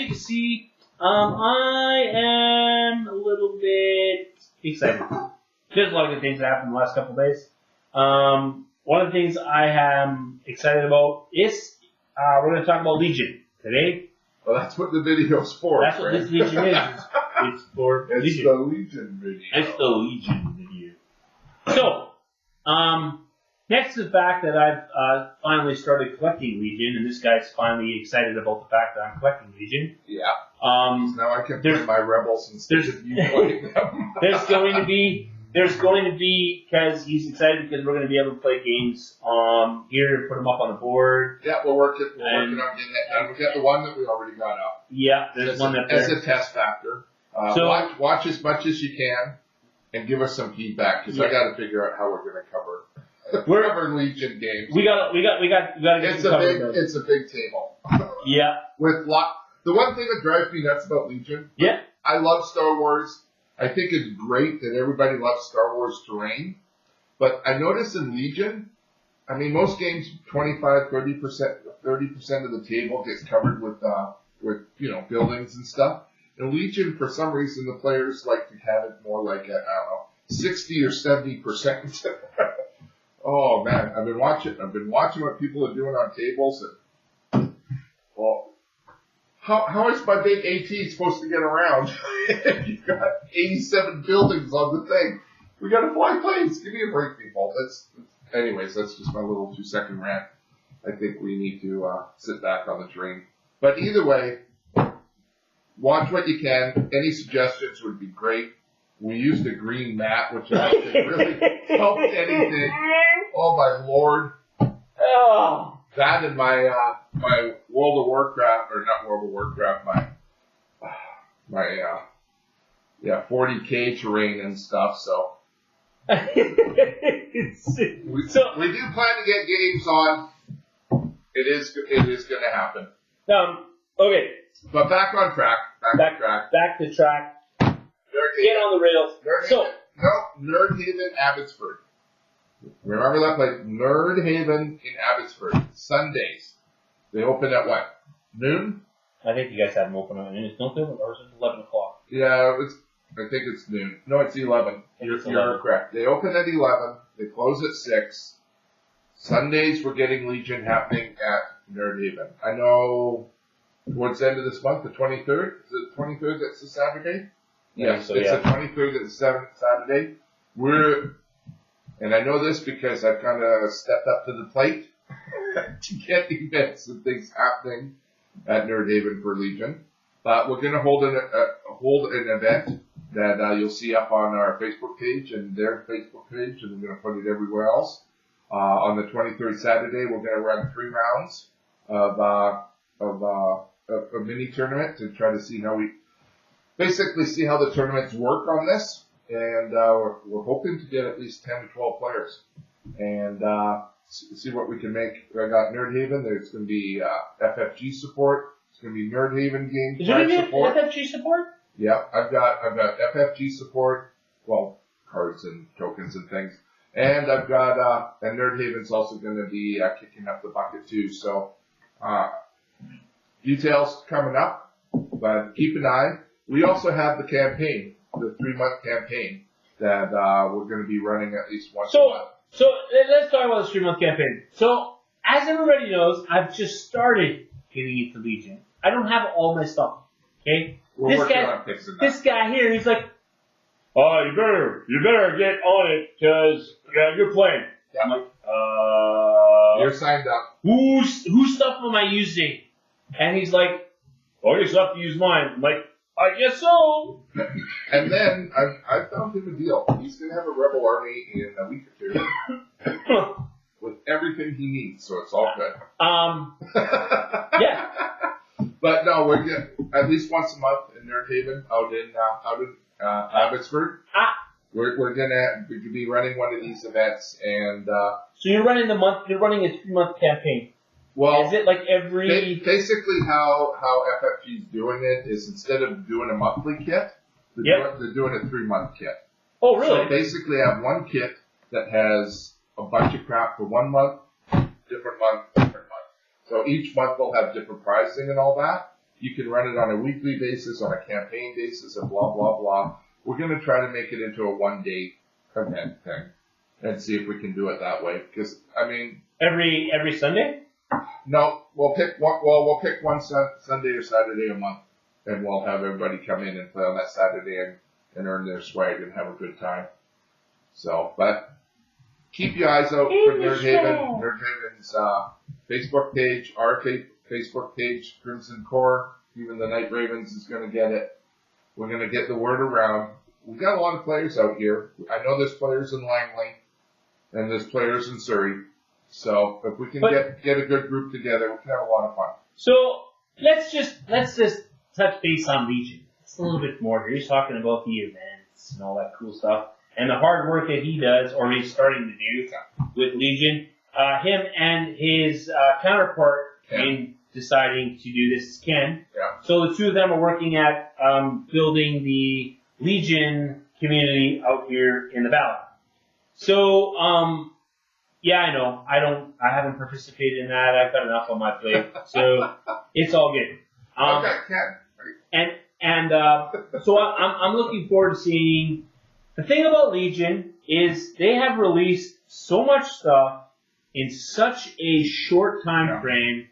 you can see, I am a little bit excited. There's a lot of good things that happened in the last couple of days. One of the things I am excited about is we're going to talk about Legion today. Well, that's what the video's for. That's what this Legion is. It's for It's Legion. the Legion video. It's the Legion video. So, next to the fact that I've finally started collecting Legion, and this guy's finally excited about the fact that I'm collecting Legion. Yeah. Um, Now I can play my Rebels instead of you playing them. there's going to be, because he's excited because we're going to be able to play games here and put them up on the board. Yeah, we're working on getting that done. We got the one that we already got up. Yeah, there's one up there. As a test factor. So, watch as much as you can and give us some feedback, because I got to figure out how we're going to cover Legion games. we got to get some covered. It's a big table. Yeah. The one thing that drives me nuts about Legion. Yeah. I love Star Wars. I think it's great that everybody loves Star Wars terrain. But I notice in Legion, I mean, most games, 25, 30% of the table gets covered with buildings and stuff. In Legion, for some reason, the players like to have it more like, 60 or 70%. Oh, man, I've been watching what people are doing on tables. And, well, how is my big AT supposed to get around? You've got 87 buildings on the thing. We got to fly planes. Give me a break, people. Anyways, that's just my little 2-second rant. I think we need to sit back on the train. But either way, watch what you can. Any suggestions would be great. We used a green mat, which I don't think really helped anything. Oh, my Lord. Oh. That and my World of Warcraft, or not World of Warcraft, my 40K terrain and stuff, so. We do plan to get games on. It is going to happen. Okay. But back on track. Back to track. Get on the rails. Nerdhaven, Abbotsford. Remember that place? Nerdhaven in Abbotsford. Sundays. They open at what? Noon? I think you guys have them open at noon. Don't they? Or is it 11 o'clock? Yeah, I think it's noon. No, it's 11. You're correct. They open at 11. They close at 6. Sundays, we're getting Legion happening at Nerdhaven. I know towards the end of this month, the 23rd. Is it the 23rd that's the Saturday? Yes, it's the 23rd that's the Saturday. And I know this because I've kind of stepped up to the plate to get events and things happening at Nerdhaven for Legion. But we're going to hold an event that you'll see up on our Facebook page and their Facebook page, and we're going to put it everywhere else. On the 23rd Saturday, we're going to run 3 rounds of a mini tournament to try to see how the tournaments work on this. And we're hoping to get at least 10 to 12 players and see what we can make. I got Nerdhaven. There's going to be FFG support. It's going to be Nerdhaven game Is there going to be FFG support? Yeah, I've got FFG support. Well, cards and tokens and things. And I've got and Nerdhaven's also going to be kicking up the bucket too. So details coming up, but keep an eye. We also have the campaign, the 3-month campaign that we're going to be running at least once a month. So let's talk about the 3-month campaign. So as everybody knows, I've just started getting into Legion. I don't have all my stuff. Okay, We're working on fixing that. This guy here, he's like, "Oh, you better get on it because you're playing." Yeah. I'm like, You're signed up. Whose stuff am I using? And he's like, "Oh, you still have to use mine." I'm like, "I guess so." And then I found him a deal. He's going to have a rebel army in a week or 2 with everything he needs, so it's all good. Yeah. But no, we're getting at least once a month in Nerdhaven out in Abbotsford. We're gonna be running one of these events, and so you're running a 3-month campaign. Well, is it like every? Basically, how FFG's doing it is instead of doing a monthly kit, they're doing a 3-month kit. Oh, really? So basically, I have one kit that has a bunch of crap for 1 month, different month. So each month they'll have different pricing and all that. You can run it on a weekly basis, on a campaign basis, and blah, blah, blah. We're going to try to make it into a one-day event thing and see if we can do it that way. Because, I mean... Every Sunday? No, we'll pick one Sunday or Saturday a month, and we'll have everybody come in and play on that Saturday and earn their swag and have a good time. So, but keep your eyes out for Nerd Haven. Nerd Haven's Facebook page, our Facebook page, Crimson Core. Even the Night Ravens is going to get it. We're going to get the word around. We've got a lot of players out here. I know there's players in Langley, and there's players in Surrey. So if we can get a good group together, we can have a lot of fun. So let's just touch base on Legion. It's a little bit more here. He's talking about the events and all that cool stuff, and the hard work that he does, or he's starting to do with Legion. Him and his counterpart in deciding to do this is Ken. Yeah. So the two of them are working at building the Legion community out here in the valley. So yeah, I know. I haven't participated in that. I've got enough on my plate, so it's all good. Okay, Ken. And so I'm looking forward to seeing. The thing about Legion is they have released so much stuff in such a short time frame.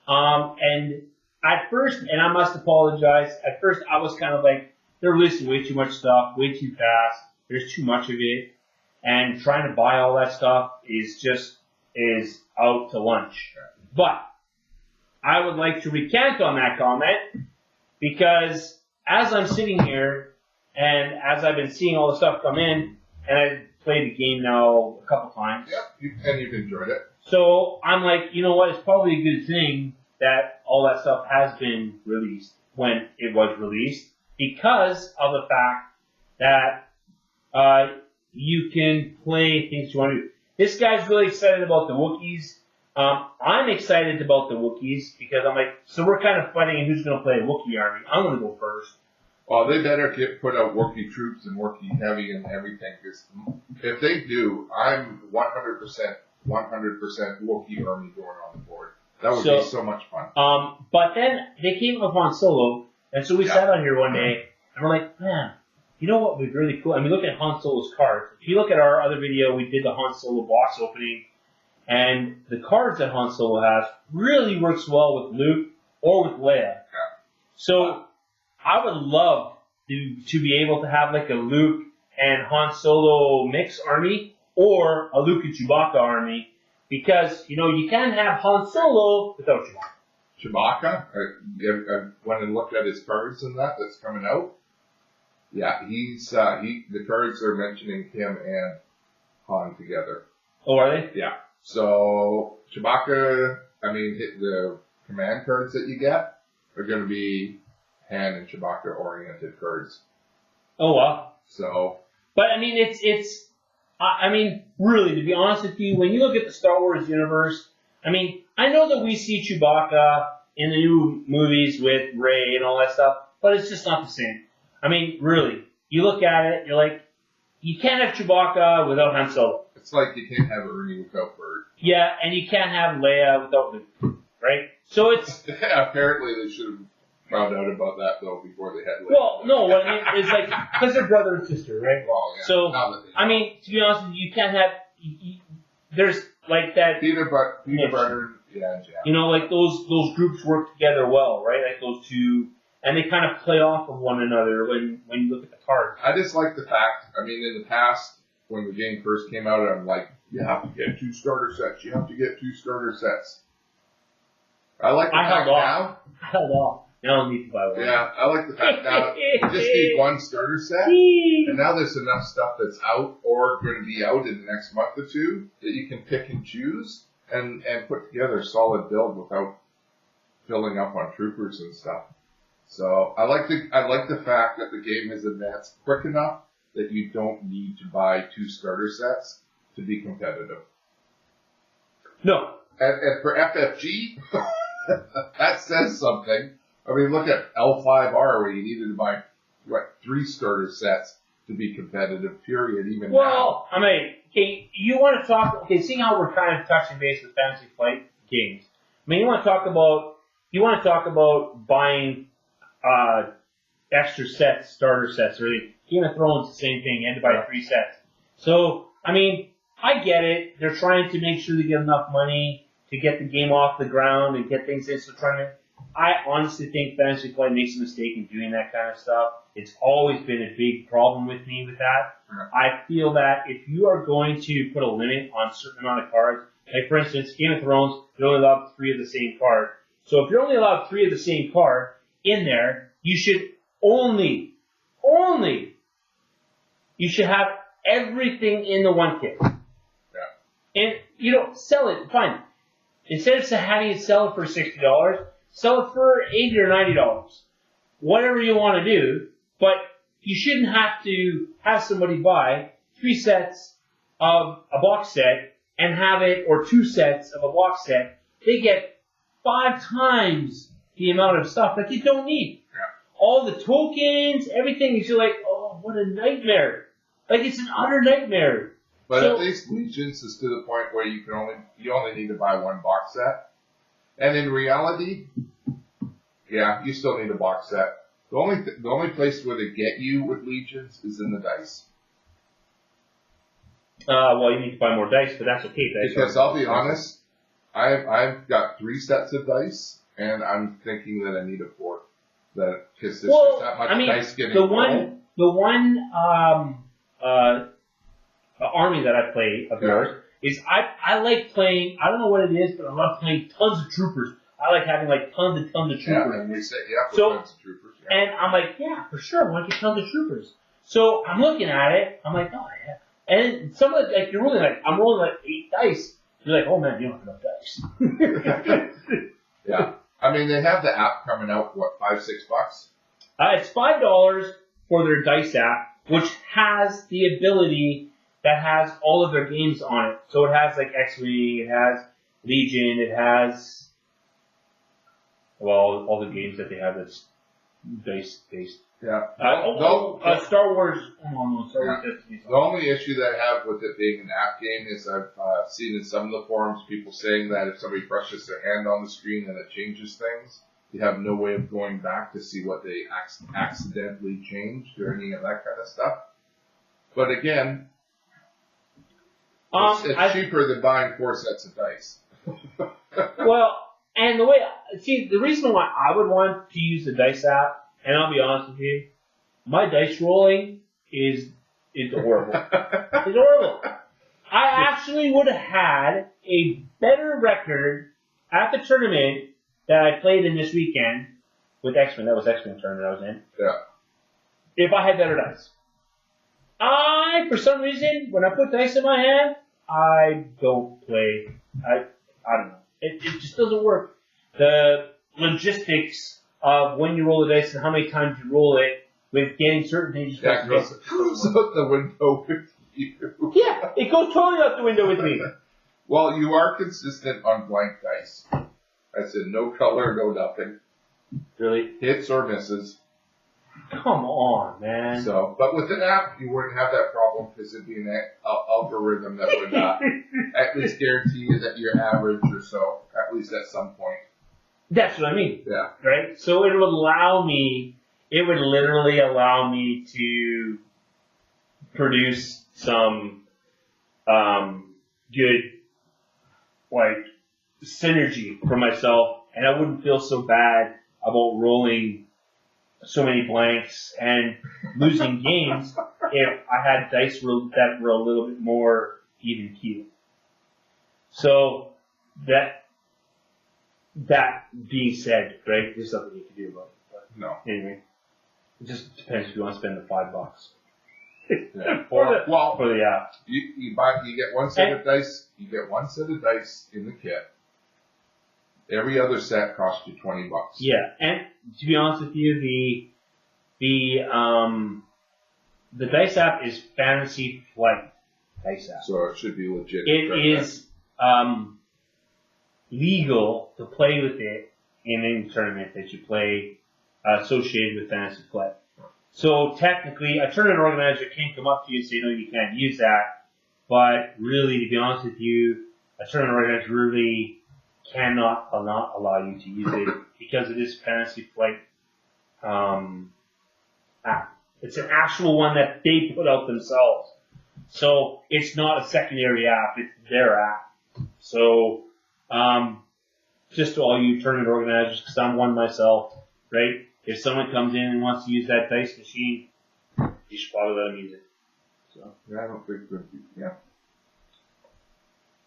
And at first, and I must apologize, at first I was kind of like, they're releasing way too much stuff, way too fast. There's too much of it. And trying to buy all that stuff is out to lunch. But I would like to recant on that comment, because as I'm sitting here and as I've been seeing all the stuff come in, and I've played the game now a couple times. Yep, and you've enjoyed it. So I'm like, you know what, it's probably a good thing that all that stuff has been released when it was released, because of the fact that you can play things you want to do. This guy's really excited about the Wookiees. I'm excited about the Wookiees because I'm like, so we're kind of fighting who's going to play a Wookiee army. I'm going to go first. Well, they better put out Wookiee troops and Wookiee heavy and everything. Because if they do, I'm 100% Wookiee army going on the board. That would be so much fun. But then they came up on Solo, and so we sat on here one day, and we're like, man, you know what would be really cool? I mean, look at Han Solo's cards. If you look at our other video, we did the Han Solo box opening, and the cards that Han Solo has really works well with Luke or with Leia. Yeah. So I would love to be able to have like a Luke and Han Solo mix army, or a Luke and Chewbacca army, because, you know, you can't have Han Solo without Chewbacca. Chewbacca? I went and looked at his cards and that's coming out. Yeah, the cards are mentioning him and Han together. Oh, are they? Yeah. So, Chewbacca, I mean, the command cards that you get are going to be Han and Chewbacca oriented cards. Oh, wow. So. But, I mean, I mean, really, to be honest with you, when you look at the Star Wars universe, I mean, I know that we see Chewbacca in the new movies with Rey and all that stuff, but it's just not the same. I mean, really, you look at it, you're like, you can't have Chewbacca without Han Solo. It's like you can't have Ernie without Bert. Yeah, and you can't have Leia without Luke, right? So it's... Apparently they should have found out about that, though, before they had Leia. Well, no, what I mean is like, because they're brother and sister, right? Well, yeah. So, I mean, to be honest with you, you can't have... there's like that... Peter Butter, yeah. You know, like those groups work together well, right? Like those two... And they kind of play off of one another when you look at the cards. I just like the fact, I mean, in the past, when the game first came out, I'm like, you have to get 2 starter sets. You have to get 2 starter sets. I like the fact now. I held off. Now I need to buy one. Yeah, I like the fact now you just need 1 starter set. And now there's enough stuff that's out or going to be out in the next month or two that you can pick and choose and put together a solid build without filling up on troopers and stuff. So I like the fact that the game has advanced quick enough that you don't need to buy 2 starter sets to be competitive. No. And for FFG, that says something. I mean, look at L5R where you needed to buy 3 starter sets to be competitive. Period. Even now. Well, I mean, okay, you want to talk? Okay, seeing how we're kind of touching base with Fantasy Flight games. I mean, you want to talk about you want to talk about buying extra sets, starter sets, or Game of Thrones, the same thing. You had to buy 3 sets. So, I mean, I get it. They're trying to make sure they get enough money to get the game off the ground and get things into the tournament. I honestly think Fantasy Flight makes a mistake in doing that kind of stuff. It's always been a big problem with me with that. I feel that if you are going to put a limit on a certain amount of cards, like for instance, Game of Thrones, you're only allowed 3 of the same card. So if you're only allowed 3 of the same card in there, you should only, you should have everything in the one kit. Yeah. And, you know, sell it, fine. Instead of having it sell it for $60, sell it for $80 or $90. Whatever you want to do, but you shouldn't have to have somebody buy 3 sets of a box set and have it, or 2 sets of a box set. They get 5 times the amount of stuff that you don't need. Yeah. All the tokens, everything, you're like, oh, what a nightmare. Like, it's an utter nightmare. But So- at least Legions is to the point where you only need to buy 1 box set. And in reality, yeah, you still need a box set. The only place where they get you with Legions is in the dice. Well, you need to buy more dice, but that's okay. Dice Because I'll be honest, I've got 3 sets of dice, and I'm thinking that I need a 4th. Because there's just that much dice getting the rolled. one army that I play of yours is I like playing. I don't know what it is, but I love playing tons of troopers. I like having like tons and tons of troopers. Yeah, and we set you up with So- tons of troopers. Yeah. And I'm like, yeah, for sure, I want to get tons of troopers. So I'm looking at it. I'm like, oh yeah. And some of like you're rolling like I'm rolling like 8 dice. You're like, oh man, you don't have enough dice. Yeah. I mean, they have the app coming out, what, $5-6? It's $5 for their dice app, which has the ability that has all of their games on it. So it has like X-Wing, it has Legion, it has, well, all the games that they have that's dice based. Yeah. Star Wars. Oh no, Star Wars. The only issue that I have with it being an app game is I've seen in some of the forums people saying that if somebody brushes their hand on the screen and it changes things, you have no way of going back to see what they accidentally changed or any of that kind of stuff. But again, it's cheaper than buying 4 sets of dice. Well, and the reason why I would want to use the dice app, and I'll be honest with you, my dice rolling is horrible. It's horrible. I actually would have had a better record at the tournament that I played in this weekend with X-Men. That was X-Men tournament I was in. Yeah. If I had better dice. For some reason, when I put dice in my hand, I don't play. I don't know. It just doesn't work. The logistics of when you roll the dice and how many times you roll it with getting certain things. Yeah, it goes out the window with you. Yeah, it goes totally out the window with me. Well, you are consistent on blank dice. I said no color, no nothing. Really? Hits or misses. Come on, man. So, but with an app, you wouldn't have that problem because it'd be an algorithm that would at least guarantee you that you're average or so, at least at some point. That's what I mean. Yeah. Right? So it would literally allow me to produce some good, like, synergy for myself, and I wouldn't feel so bad about rolling so many blanks and losing games if I had dice that were a little bit more even keel. So that being said, right, there's nothing you can do about it. But No. anyway, it just depends if you want to spend the $5. Yeah. for Well, the app. you get 1 set of dice. You get 1 set of dice in the kit. Every other set costs you $20. Yeah, and to be honest with you, the dice app is Fantasy Flight dice app. So it should be legit. It is legal to play with it in any tournament that you play associated with Fantasy Flight. So technically, a tournament organizer can't come up to you and say, no, you can't use that. But really, to be honest with you, a tournament organizer really cannot not allow you to use it because it is Fantasy Flight app. It's an actual one that they put out themselves. So it's not a secondary app, it's their app. So just to all you tournament organizers, because I'm one myself, right? If someone comes in and wants to use that dice machine, you should probably let them use it. So Yeah, I don't think that. Yeah.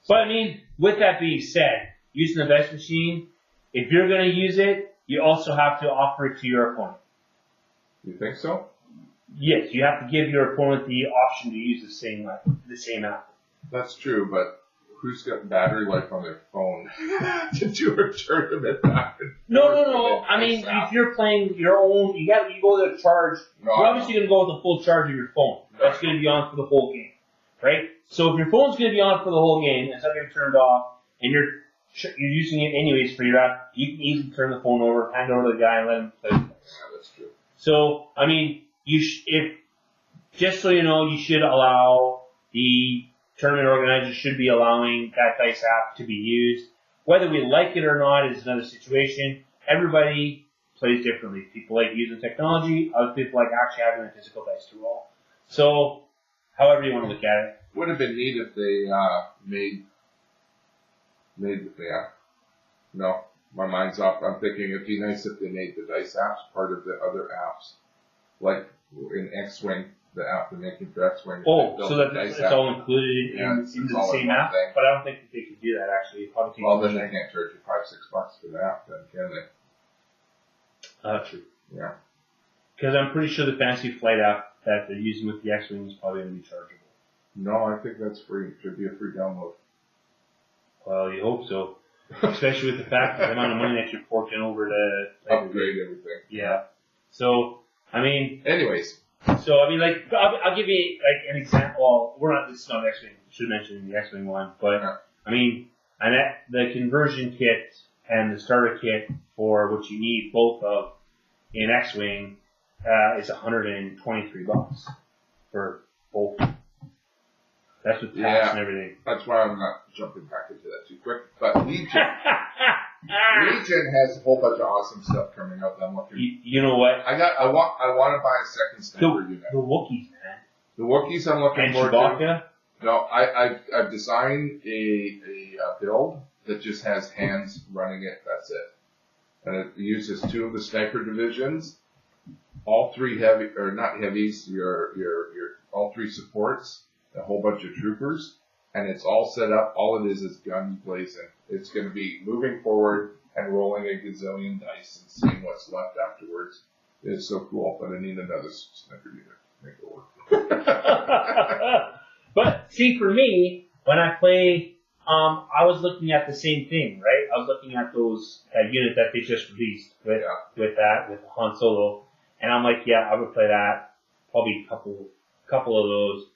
But I mean, with that being said, using the dice machine, if you're going to use it, you also have to offer it to your opponent. You think so? Yes, you have to give your opponent the option to use the same app. That's true, but who's got battery life on their phone to do a tournament back and forth? No. I mean, if you're playing your own, you go there to charge. No, You're obviously going to go with the full charge of your phone. That's going to be on for the whole game, right? So if your phone's going to be on for the whole game, and something turned off, and you're using it anyways for your app, you can easily turn the phone over, hand it over to the guy, and let him play. Yeah, that's true. So I mean, just so you know, you should allow the tournament organizers should be allowing that dice app to be used. Whether we like it or not is another situation. Everybody plays differently. People like using technology. Other people like actually having a physical dice to roll. So, however you want to look at it. Would have been neat if they made the app. No, my mind's off. I'm thinking it'd be nice if they made the dice apps part of the other apps, like in X-Wing. The app they're making for X-Wing. Oh, so that it's all included into the same app? Thing. But I don't think that they could do that, actually. Well, then they can't charge you $5-6 for the app, then, can they? True. Yeah. Because I'm pretty sure the Fantasy Flight app that they're using with the X-Wing is probably going to be chargeable. No, I think that's free. It should be a free download. Well, you hope so. Especially with the fact that the amount of money that you're forking over to upgrade everything. Yeah. So, I mean... Anyways. So, I mean, like, I'll give you, like, an example. Well, this is not X-Wing. I should mention the X-Wing one. But, I mean, the conversion kit and the starter kit for what you need both of in X-Wing is $123 for both. That's with tax and everything. That's why I'm not jumping back into that too quick. But Legion has a whole bunch of awesome stuff coming up. I'm looking. You know what? I want to buy a second sniper unit. The Wookiees, man. The Wookiees I'm looking forward to. No, I've designed a build that just has hands running it. That's it. And it uses 2 of the sniper divisions, all 3 heavy or not heavies. Your all 3 supports, a whole bunch of troopers, and it's all set up. All it is guns blazing. It's going to be moving forward and rolling a gazillion dice and seeing what's left afterwards. It's so cool, but I need another sniper unit to make it work. But see, for me, when I play, I was looking at the same thing, right? I was looking at that unit that they just released with Han Solo, and I'm like, yeah, I would play that. Probably a couple of those,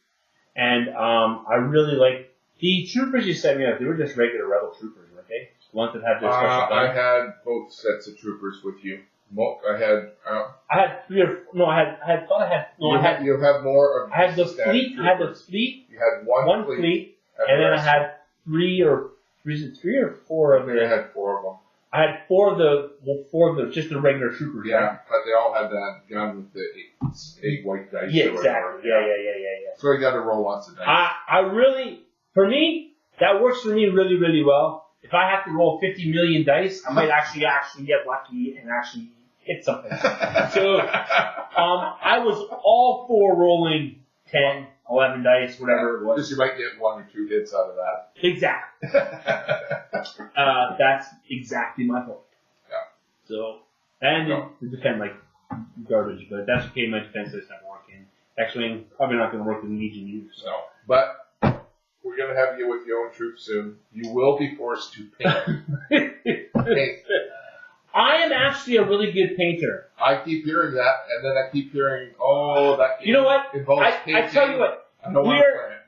and I really like the troopers you sent me out. They were just regular Rebel troopers, weren't they? The ones that had their special guns. I had both sets of troopers with you. I had 3 or no. You have more of. I had the fleet. I had the fleet. You had one fleet, and then I had 3 or 4 of them. I had 4 of them. I had 4 of the just the regular troopers. Yeah, right? but they all had that gun with the 8 white dice. Yeah, exactly. Yeah. So you got to roll lots of dice. For me, that works for me really, really well. If I have to roll 50 million dice, I might actually get lucky and actually hit something. So, I was all for rolling 10, 11 dice, whatever it was. Because you might get 1 or 2 hits out of that. Exactly. That's exactly my point. Yeah. So, and it defend like garbage, but that's okay. My defense is not working. X-Wing probably not going to work in Legion either. So. No, but we're going to have you with your own troops soon. You will be forced to paint. I am actually a really good painter. I keep hearing that, and then I keep hearing, that game you know what? involves painting. I tell you what,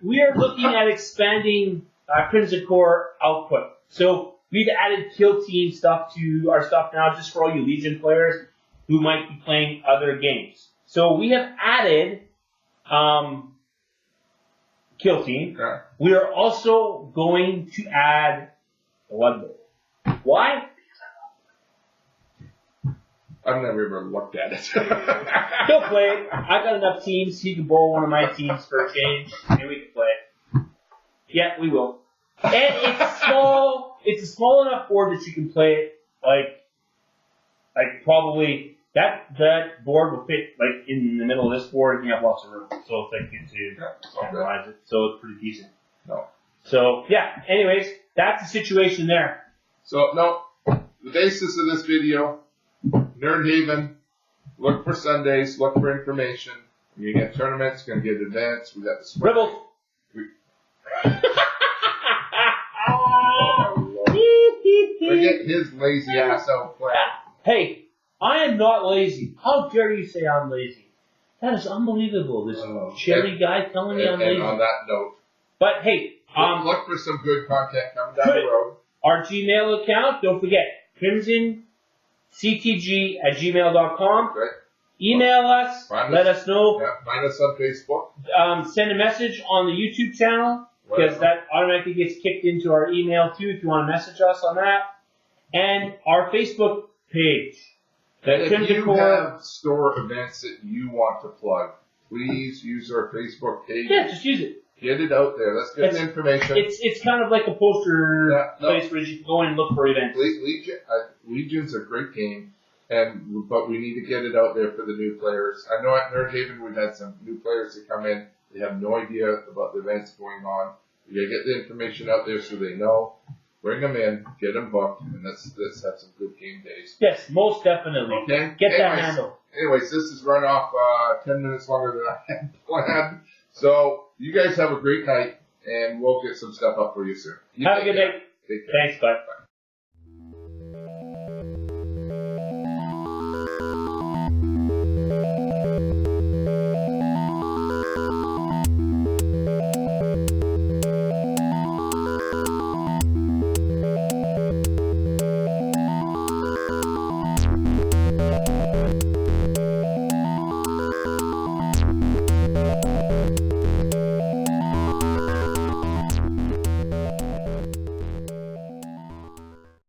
we are looking at expanding Crimson Core output. So we've added kill team stuff to our stuff now, just for all you Legion players who might be playing other games. So we have added kill team. Okay. We are also going to add Blood Bowl. Why? I've never even looked at it. He'll play it. I got enough teams. He can borrow one of my teams for a change, and we can play it. Yeah, we will. And it's small. It's a small enough board that you can play it. Like probably that board will fit like in the middle of this board, and you have lots of room. So it's like to analyze it. So it's pretty decent. No. So yeah. Anyways, that's the situation there. So no, the basis of this video. Nerd Haven, look for Sundays, look for information. You're going to get tournaments, you're going to get events. We got the spring. Rebels. Forget his lazy ass out playing. Hey, I am not lazy. How dare you say I'm lazy? That is unbelievable. This cherry guy telling me I'm lazy. And on that note. But hey, look for some good content coming down the road. Our Gmail account, don't forget, crimsonctg@gmail.com. Right. Email us. Let us know. Yeah, find us on Facebook. Send a message on the YouTube channel because that automatically gets kicked into our email too if you want to message us on that. And our Facebook page. And if you have store events that you want to plug, please use our Facebook page. Yeah, just use it. Get it out there. Let's get the information. It's kind of like a poster place where you can go in and look for events. Legion's a great game, but we need to get it out there for the new players. I know at Nerd Haven we've had some new players that come in. They have no idea about the events going on. We got to get the information out there so they know. Bring them in, get them booked, and let's have some good game days. Yes, most definitely. Okay. That handle. Anyways, this has run off 10 minutes longer than I had planned. So you guys have a great night, and we'll get some stuff up for you soon. Have a good day. Take care. Thanks, bye.